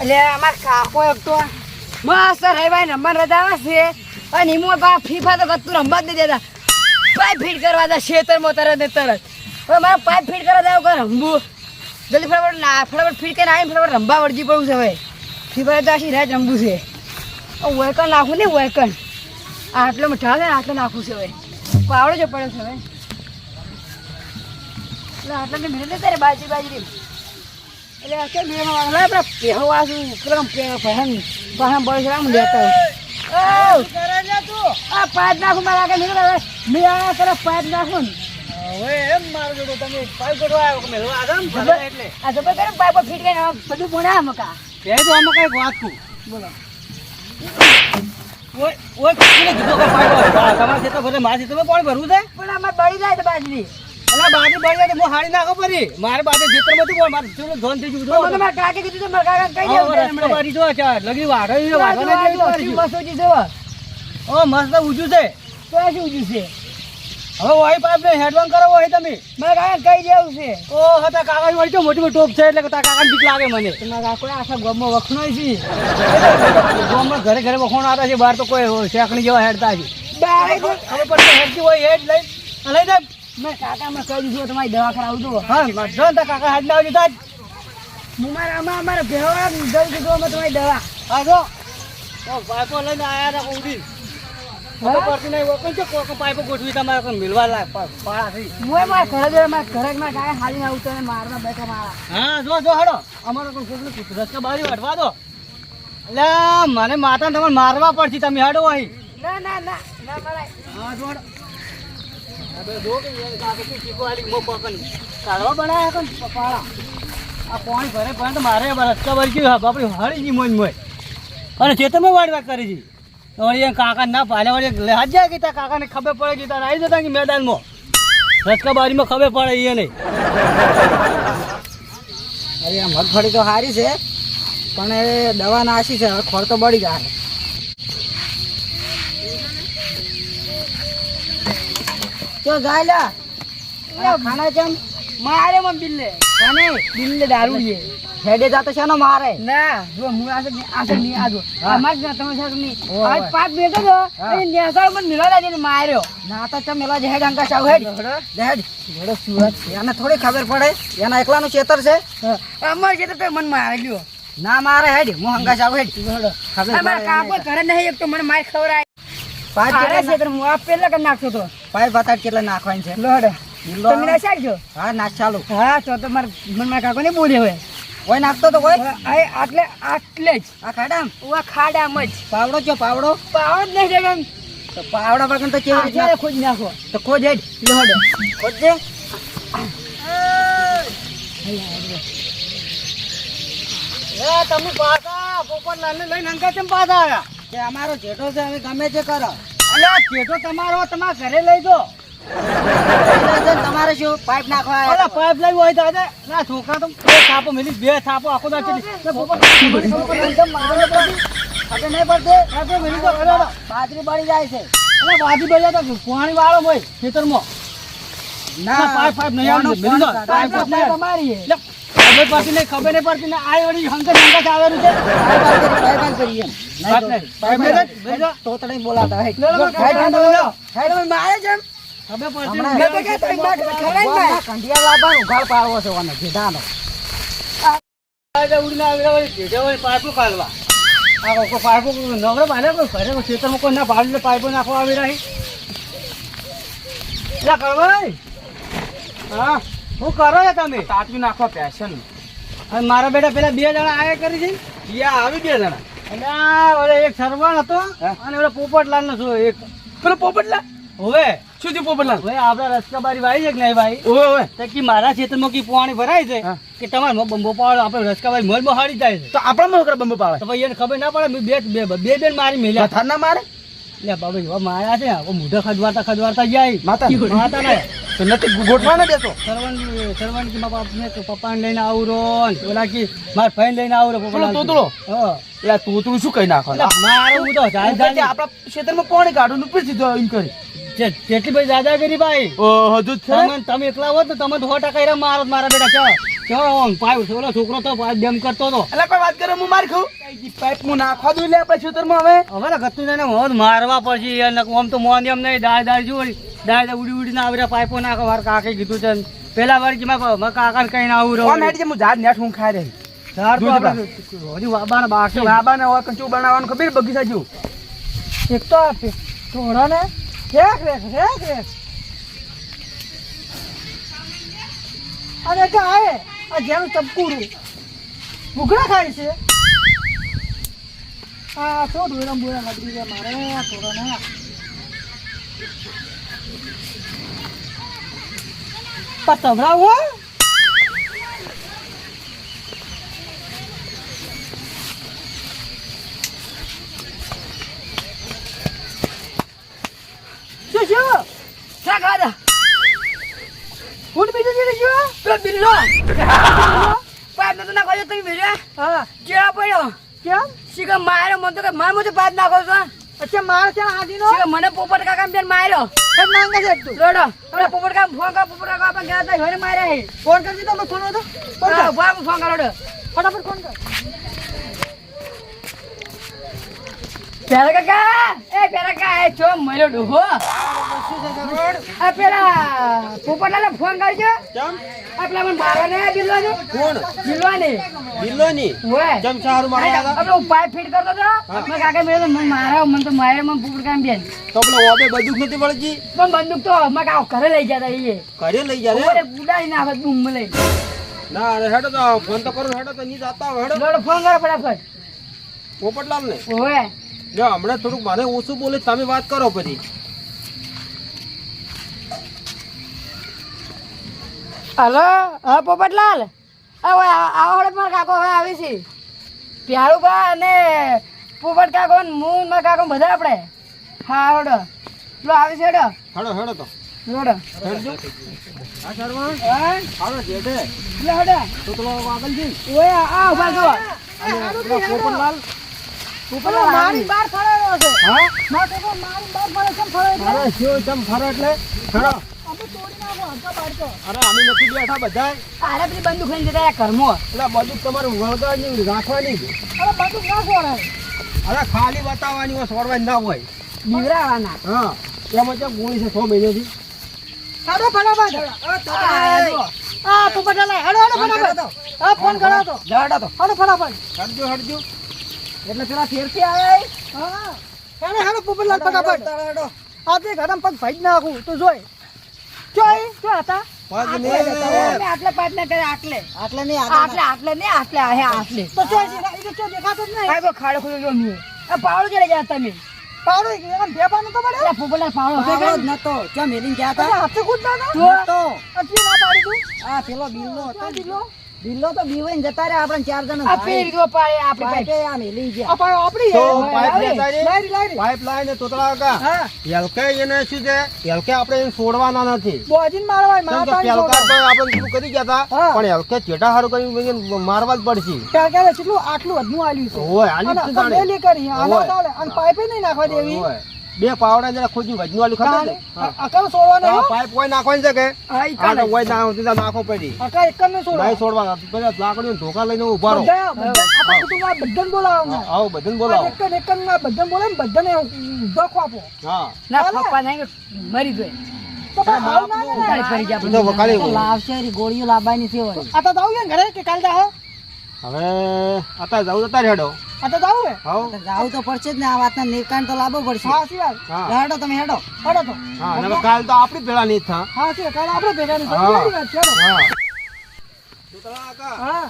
એટલે અમાર કાકો એક તો મસ્ત રવિવારે રમવા રજા આવે છે અને એમાં બા ફીફા તો કતું રમવા જ નહીં દેતા. પાઇપ ફીટ કરવા દે ખેતરમાં તરત ને તરત. હવે મારે પાઇપ ફીટ કરવા જાવ કે રમવું જલ્દી ફટાફટ ફીટ કરીને આવીને ફટાફટ રમવા વળજી પડવું છે. હવે ફીફા તો આશી રાત રમવું છે. વેકન નાખવું ને વેકન આટલો મીઠા છે ને આટલો નાખવું છે. હવે પાવડો જો પડે છે. હવે એટલે આટલા તો મિનિટ તારે બાજી એટલે કેમ મેળવવા આપણે પહેવા વાસું પહેન બળે છે આમ લેતા આ પાઇપ નાખું મારા આગળ નીકળે. હવે મેં આ તરફ પાઇપ નાખું હવે એમ મારું જોડો તમે પાઇપ ગોઠવા આવ્યો મેળવા આરામ એટલે આ જબર કરે પાઇપો ફીટ કરીને બધું ભણા મકા તે તો આમાં કઈક વાત છું. બોલો ઓય કોને કીધું કે પાઇપ તમારે છે તો ભલે મારે છે તો પાણી ભરવું છે. પણ આમાં બળી જાય તો બાજરી અલા બાજુ બળી જાય તો હું હાડી નાખો પરી મારે બાજુ ખેતરમાં હતું મારે થોડું ધોન થઈ ગયું. મને મારા કાકે કીધું તો મારા કાકા કઈ દેવું મારી જો લગી વાઢો મસોજી જવા ઓ મસ્ત ઊંચું છે. તો શું ઉજ્યું છે હવે વાઈ પાઇપ ને હેડવાન કરો હોય તમે મારા કાકા કઈ દેવું છે. ઓ હતા કાકા વળી તો મોટી મોટી ટોપ છે એટલે તારા કાકાને બીક લાગે મને. મારા કાકો આખા ગામમાં વખણો છે. ગામમાં ઘરે ઘરે વખોણ આવતા છે બહાર તો કોઈ શેકણી જેવા હેડતા છે. બારે તો હવે પછી હેડતી હોય હેડ લઈ દે. મેં કાકા મેં કહી દીધું તમારી દવા કરાવું તો હા જો ને કાકા હેડ ના આવજો તાજ. હું મારા ભેવા દઈ દીધું અમે તમારી દવા હા જો પાઇપો લઈને આયા હતા ઉડી હવે પડતી નહીં વખણ છે કોઈ પાઇપો ગોઠવી તમારે કોઈ મિલવા લાય પાળા થઈ. હું મારા ઘરે જોડે મારા ઘરે મારા કાકા હાલીને આવું તો મારવા બેઠા મારા. હા જો હેડો અમારે કોઈ છોકરું રસ્તા બારી વાટવા દો એટલે મને માતા તમારે મારવા પડશે તમે હેડો અહીં. ના ના ના ના મરાય. હા જો હેડો જો કે કાકા ચીકો આલી મો પકન કાઢવા બનાયા કોણ પાળા આ પાણી ભરે પણ મારે રસ્તા બારી ગયું બાપડી હળી ગઈ મોજ મોય અને ખેતરમાં વાડી વાત કરી છે. વળી કાકા ના પાલે વળી હાથ જાય કે તાર કાકાને ખબર પડે કે તાર આવી જતા કે મેદાનમાં રસ્તા બારીમાં ખબર પડે એ નહીં. અરે આ મગફળી તો સારી છે પણ એ દવા નાશી છે. હવે ખોળ તો બળી જાય. તો જાય લા ખાના ચમ મારે મમ બિલ્લે કાને બિલ્લે દારૂ છે હેડે જાતો છે ને મારે ના જો હું આસે ની આજો અમાર ના તમે છે ની આજ પાપ બેઠો છો એ નેસાળ મને મિલાડા દઈને માર્યો ના તો ચમ મેલા હેડ અંકા ચાવ હેડ હેડ સુરત એને થોડી ખબર પડે એના એકલાનું ખેતર છે અમાર ખેતર તો મન માર્યો ના મારે હેડ હું અંકા ચાવ હેડ ખબર અમાર કાકો ઘરે નહીં એક તો મને માર ખવરાય પાપ ખેતર હું આ પેલા કે નાખતો તો પાપ બતાડ કેટલા નાખવાની છે લોડ તમે ના શાકજો હા નાખ ચાલુ હા તો મારા કાકો ને બોલે હવે કોઈ નાખતો તો કોઈ આટલે જ આ ખાડામ જ પાવડો જો પાવડો જ નહીં જગમ તો પાવડા વગર તો કેવી રીતે ખોજ નાખો તો ખોજ હેડ લોડ ખોજે તમે પાછા પોપટ લાલને લઈને અંકા કેમ પાછા આવ્યા કે અમારો જેઠો છે અમે ગમે તે કરો અલે આ જેઠો તમારો તમારા ઘરે લઈ દો તમારે શું પાઇપ નાખવા અલા પાઇપ લાવી હોય તો ના છોકરા તો બે થાપો મેલી બે થાપો આખો દા ચડી ખબર નહીં પડતી બાજરી બળી જાય છે અલા બાજી બળ્યા તો પાણી વાળો હોય ખેતરમાં ના પાઇપ નહીં આવે મેલી દો પાઇપ નહીં અમારી ખબર પડતી નહીં ખબર નહીં પડતી ને આ વળી હંકર આવેલું છે તો તને બોલાતા ખબર કંડિયા લાવવાનું ઉઘાડ પાડવો છે ઓને જેડાનો ઉડીને આવે પાઇપો કાઢવા આ કોઈ પાઇપો નવરે બાંધે કોઈ ઘરે ખેતરમાં કોઈ ના પાડી પાઇપો નાખવા આવી રહી એટલે કરવાય હા શું કરો છો તમે તાટવી નાખવા પેશન અને મારા બેટા પેલા બે જણા આયા કરી છે યા આવી બે જણા અને આ ઓલે એક સરવાણ હતો અને ઓલો પોપટલાલ નો શું એક પેલો પોપટલા હવે શું થયું પોપટલાલ હવે આપડા રસ્તા બારી વાઈ છે કે નહીં ભાઈ ઓય તો કે મારા ખેતરમાં કી પાણી ભરાય છે કે તમારે બંબો પાડો આપણે રસ્તા બારી મોલમાં હાડી જાય છે તો આપણા માં બંબો પાડે તો ભાઈ એને ખબર ના પડે બે બેન મારી મેલ્યા થાર ના મારે એટલે બાબા માયા છે મોઢા ખજવારતા જાય માતા ને તો નથી ગોઠવા ના દેતો સરવણ કે મારા પપ્પાને લઈને આવું રો ઓલા કે મારા ભાઈને લઈને આવું રો તોતળો એટલે તોતળું શું કહી નાખો મારે હું તો આપણા ક્ષેત્રમાં પાણી કાઢું ઉપર સીધો એમ કરી જેટલી બધી દાદાગીરી ભાઈ હજુ તમે એકલા હોત ને તમે 100% મારો મારા બેટા ચલો આમ પાઇપ ઓલો છોકરો તો પાઇપ ડેમ કરતો હતો. એટલે કોઈ વાત કરે હું માર ખાઉં પાઇપ હું નાખવા દઉં લે આપણે ખેતરમાં હવે હવે ને ગતું ને મોં મારવા પડશે યાર. આમ તો મોં એમ નહીં દાળ જો દાળ ઉડી ઉડીને આવે પાઇપો નાખો. મારે કાકે કીધું છે પેલા વાર કે મારા કાકાને કઈ ના આવું કોમ હેડી હું ઝાડ નેટ હું ખાઈ રહી ઝાડ તો આપણે હજી વાબાના બાકી બાબાને હોય કંચું બનાવવાનું ખબર બગીચા જેવું એક તો થોડા ને રેક અને કે આય આ જેનું ચપકુડું ભૂખડા ખાય છે આ તો ડોરા બોરા લાગી ગયા મારે થોડા ને પતવડા હો શું શા ખાધા ફૂડ બીજું જે જો પેલો બિલ્લો પાઇપ નતો નાખો તમે બીજો હા કેવા પડ્યો કેમ શીખા માર્યો મને તો કે માર મને પાઇપ નાખો છો અચ્છા માર છે આદીનો શીખા મને પોપટ કાકા બેન માર્યો એ માંગે છે તું લોડો અરે પોપટ કાકા ફોન આપણે ગયા હતા ઘરે માર્યા હે ફોન કરી દીધો ફોન હતો ફોન કરો લોડો ફટાફટ ફોન કર પેલા કાકા એ છો મર્યો ડોહો આ પેલા પોપટલાલે ફોન કરજો કેમ આ પેલા મને મારવા ને બિલ્લો ને કોણ બિલ્લોની ઓય કેમ સારું મારવા હતા આપણે પાઇપ ફિટ કરતો હતો મેં કાકા મેં મને માર્યો મને તો માર્યો મને પોપટ કામ બેન તો પેલો ઓબે બંદૂક નથી વળગી પણ બંદૂક તો મેં કાકા ઘરે લઈ ગયા હતા એ ઘરે લઈ જા ઓરે બુડાઈ ના આવે બૂમ લઈ ના અરે હેડો તો ફોન તો કરો હેડો તો ની જાતા હેડો લોડો ફોન કરો ફટાફટ પોપટલાલ ને ઓય જો હમણાં થોડુંક મને ઓછું બોલે તમે વાત કરો પછી હલો હા પોપટલાલ હવે આવડે મારા કાકો હવે આવી છે પ્યારુબા અને પોપટ કાકો ને હું મારા કાકો બધા આપણે હા આવડો લો આવી છે હેડો હેડો તો લોડો હેડજો આ સરવાણ હા હાલો જેડે લે હેડો તો તો વાગલજી ઓય આ ઉભા જો પોપટલાલ પોપટલાલ મારી બાર ફરેલો છે હા માર કાકો મારી બાર ફરે કેમ ફરે અરે શું ચમ ફરો એટલે હેડો આપણે તોડી નાખો હંકા બાડકો અરે અમે નથી બેઠા બધા આરે પેલી બંદૂક લઈને જતા રહ્યા ઘરમાં એટલે બંદૂક તમારે વળગાડની રાખવાની અરે બંદૂક ના છોડે અરે ખાલી બતાવવાની હોય છોડવાની ના હોય બીવરાવાના હા એમાં તો ગોળી છે 6 મહિનાથી હાડો ફટાફટ આ પોપટલાલ હાડો ફટાફટ આ ફોન કરો તો હાડો ફટાફટ હટજો એટલે પેલા ફેરથી આવ્યા હા હાડો પોપટલાલ ફટાફટ આપણે ગરમ પગ ભાઈ નાખું તો જોઈ જોઈ શું હતા પગ ને આટલે પાટ ને કરે આટલે તો જોઈ એ તો દેખાતો જ નહીં આ તો ખાડો ખુલ્લો જો મી આ પાવડો ચડે ગયા તમે પાવડો એમ ભેપાનો તો પડે આ પોપટલાલ પાવડો હતો જ નતો ચા મેલીન ગયા હતા હાથે કૂદતા હતા તો અતી ના પાડી તું આ પેલો બિલ્લો હતો બિલ્લો તો બીવાઈને જતા રહ્યા આપણે 4 જણા આ પેરી દો પાડે આપણે પાઇપે આ મેલી ગયા આ પાડો આપડી તો પાઇપ લેતા રે લારી પાઇપ લાઈને તોતરા કા હા એલકે એને શું છે એલકે આપણે એને છોડવાના નથી બોજીન મારવાય કેમ મારતા કે પેલકા તો આપણે શું કરી ગયા હતા પણ એલકે ચેટા હારું કરીને મારવા જ પડશે પેલકા કેટલું આટલું વધનું આલ્યું છે ઓય આલી જ જાણે મેલી કરી આના ચાલે અને પાઇપે નહીં નાખવા દેવી ઓય બે પાવડા જરા ખોજી વજનું આલી ખબર છે અકલ છોડવાનો હા પાઇપ કોઈ નાખવાની છે કે આ તો કોઈ નાખો પડી અકલ એક ને છોડો નહીં છોડવાના પેલા લાકડીઓ ધોકા લઈને ઉભા રહો બધા કુટુંબમાં બધાને બોલાવો આવો બધાને બોલાવો એક ના બધાને બોલે ને બધાને ધોકો આપો હા ના પપ્પા નહીં મરી જાય તો હાલ ના ઉતારી કરી જા તો વકાલી લાવશે ગોળીઓ લાવવાની છે વળી આ તો જાવ ઘરે કે કાલ જાઓ હવે અત્યારે જાવ અત્યારે હેડો આ તો જાવ હે હાઉ જાવ તો પડશે જ ને આ વાતના નિકાલ તો લાવવો પડશે હા સી વાત હા હેડો તમે હેડો તો હા અને કાલ તો આપણી ભેળા નહીં થા હા સી કાલ આપણે ભેગા નહીં હા. સારી વાત છે હેડો હા તોતરા કાકા હા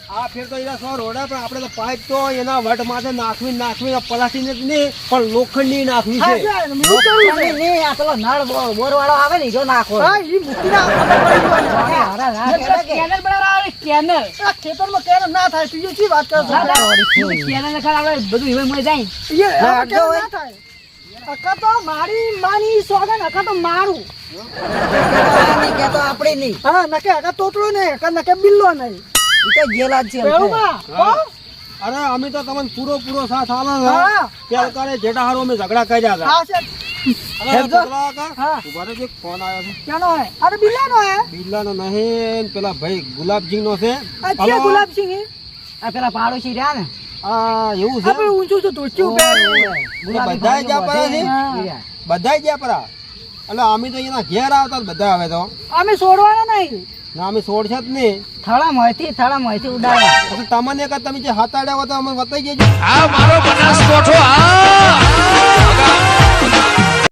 આ ફેર તો એના સો રોડા પણ આપણે તો પાઇપ તો એના વટ માથે નાખવી પલાસ્ટિક નહીં પણ લોખંડની નાખવી હા છે છે હું કહું છું ને આ પેલો નળ બોર વાળો આવે ને જો નાખો હા ઈ મુક્તિ ના કેનલ બનાવવા કેનલ આ ખેતરમાં કેનલ ના થાય તું શું વાત કરો છો કેનલ ને ખરા આપણે બધું હિવે મળી જાય એ ના થાય અકા તો મારી માની સોગન અકા તો મારું નહીં કે તો આપણે નહીં હા નકે અકા તોતરો નહીં અકા નકે બિલ્લો નહીં ઈ તો ગેલા છે અરે અમે તો તમને પૂરો સાથ આલો હા પેલકારે જેટા હારો અમે ઝઘડા કર્યા હતા હા છે અરે હેડજો. પગલા કાકા, હા. ઉભા રહેજો, એક ફોન આવ્યો છે ક્યાંનો હે અરે બિલ્લાનો હે બિરલાનો નહીં ને પેલા ભાઈ ગુલાબજી નો છે અચ્છા હલો? ગુલાબસિંહ આ પેલા પાડોશી રહ્યા ને આ એવું છે આપણે ઊંચું છું ધોતિયું પહેરે. ગુલાબી બધાય જ્યાં પડે છે? હા. બધાય જ્યાં પરા એટલે અમે તો એના ઘેર આવતા જ બધા આવે તો અમે છોડવાના નહીં ના અમે છોડશે જ નહીં થળા મોંથી ઉડાડવા પછી તમને કે તમે જે હાથ આડ્યા હોય તો અમે બતાવી દેજો આ મારો બનાસકોઠો આ